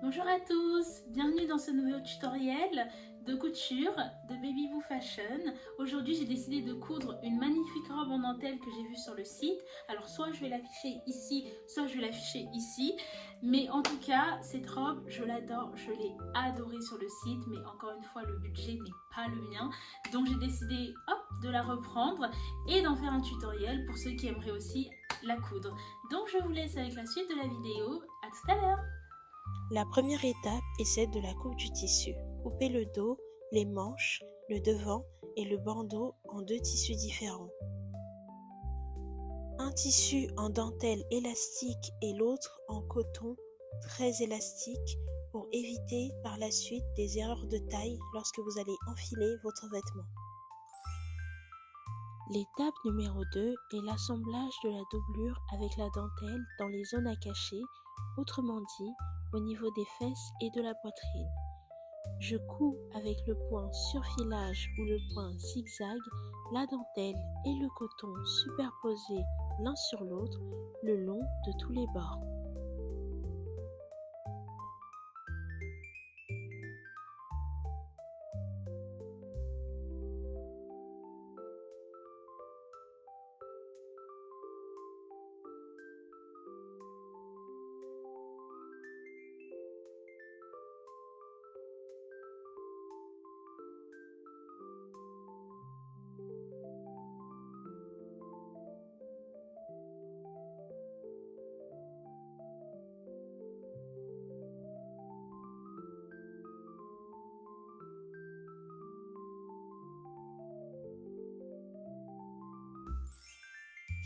Bonjour à tous, bienvenue dans ce nouveau tutoriel de couture de Baby Boo Fashion. Aujourd'hui j'ai décidé de coudre une magnifique robe en dentelle que j'ai vue sur le site. Alors soit je vais l'afficher ici, soit je vais l'afficher ici. Mais en tout cas cette robe je l'adore, je l'ai adorée sur le site. Mais encore une fois le budget n'est pas le mien. Donc j'ai décidé de la reprendre et d'en faire un tutoriel pour ceux qui aimeraient aussi la coudre. Donc je vous laisse avec la suite de la vidéo, à tout à l'heure. La première étape est celle de la coupe du tissu. Coupez le dos, les manches, le devant et le bandeau en deux tissus différents. Un tissu en dentelle élastique et l'autre en coton très élastique pour éviter par la suite des erreurs de taille lorsque vous allez enfiler votre vêtement. L'étape numéro 2 est l'assemblage de la doublure avec la dentelle dans les zones à cacher, autrement dit au niveau des fesses et de la poitrine. Je couds avec le point surfilage ou le point zigzag la dentelle et le coton superposés l'un sur l'autre le long de tous les bords.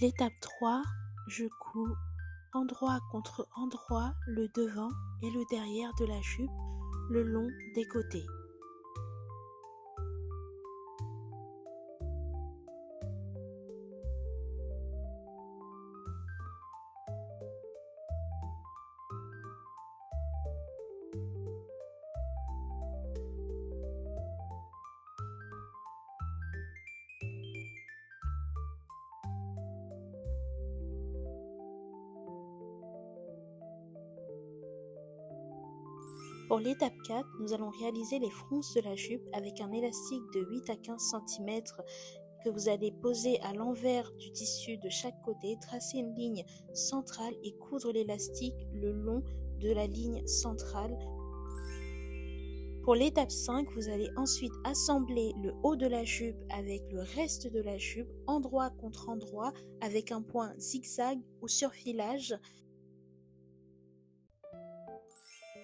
L'étape 3, je couds endroit contre endroit le devant et le derrière de la jupe le long des côtés. Pour l'étape 4, nous allons réaliser les fronces de la jupe avec un élastique de 8 à 15 cm que vous allez poser à l'envers du tissu de chaque côté, tracer une ligne centrale et coudre l'élastique le long de la ligne centrale. Pour l'étape 5, vous allez ensuite assembler le haut de la jupe avec le reste de la jupe, endroit contre endroit, avec un point zigzag ou surfilage.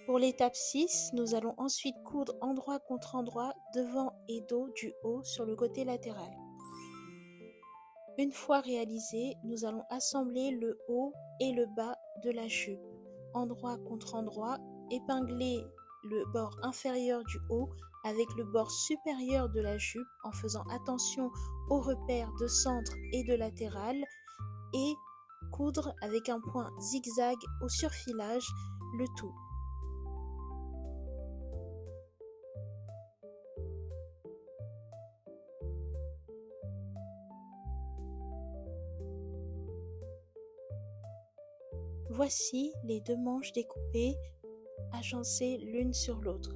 Pour l'étape 6, nous allons ensuite coudre endroit contre endroit, devant et dos du haut sur le côté latéral. Une fois réalisé, nous allons assembler le haut et le bas de la jupe, endroit contre endroit, épingler le bord inférieur du haut avec le bord supérieur de la jupe en faisant attention aux repères de centre et de latéral et coudre avec un point zigzag au surfilage le tout. Voici les deux manches découpées, agencées l'une sur l'autre.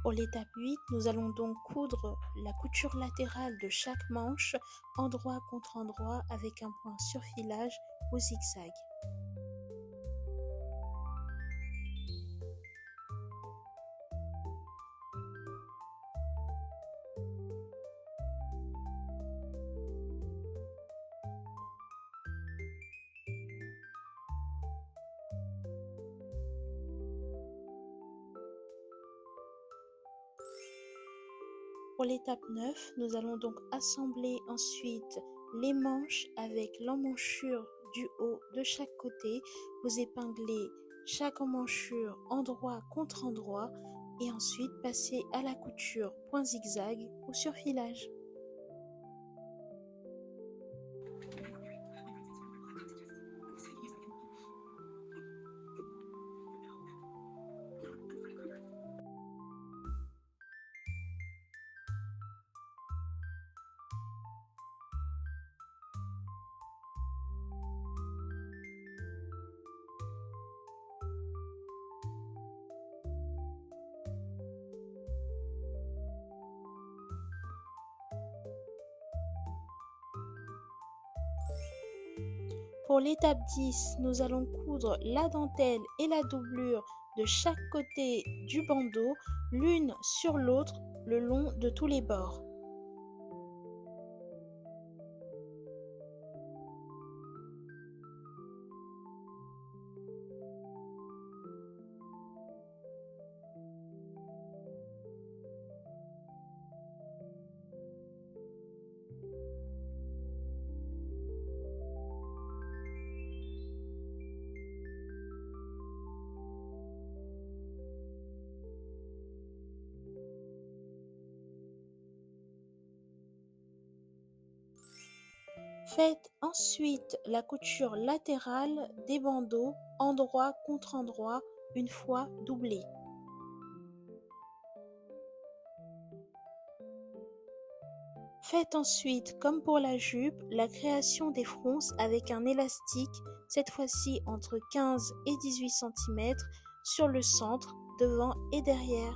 Pour l'étape 8, nous allons donc coudre la couture latérale de chaque manche, endroit contre endroit, avec un point surfilage au zigzag. Pour l'étape 9, nous allons donc assembler ensuite les manches avec l'emmanchure du haut de chaque côté. Vous épinglez chaque emmanchure endroit contre endroit et ensuite passer à la couture point zigzag ou surfilage. Pour l'étape 10, nous allons coudre la dentelle et la doublure de chaque côté du bandeau, l'une sur l'autre, le long de tous les bords. Faites ensuite la couture latérale des bandeaux endroit contre endroit une fois doublés. Faites ensuite, comme pour la jupe, la création des fronces avec un élastique, cette fois-ci entre 15 et 18 cm, sur le centre, devant et derrière.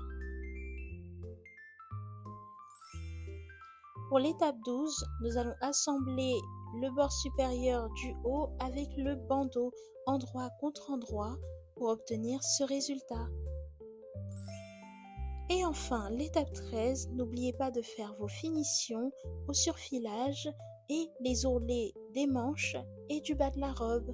Pour l'étape 12, nous allons assembler le bord supérieur du haut avec le bandeau endroit contre endroit pour obtenir ce résultat. Et enfin, l'étape 13, n'oubliez pas de faire vos finitions au surfilage et les ourlets des manches et du bas de la robe.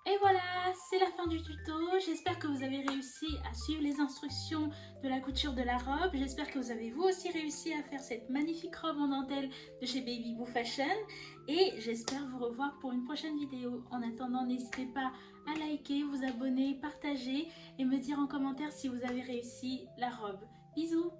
Et voilà, c'est la fin du tuto. J'espère que vous avez réussi à suivre les instructions de la couture de la robe. J'espère que vous avez vous aussi réussi à faire cette magnifique robe en dentelle de chez Baby Boo Fashion. Et j'espère vous revoir pour une prochaine vidéo. En attendant, n'hésitez pas à liker, vous abonner, partager et me dire en commentaire si vous avez réussi la robe. Bisous!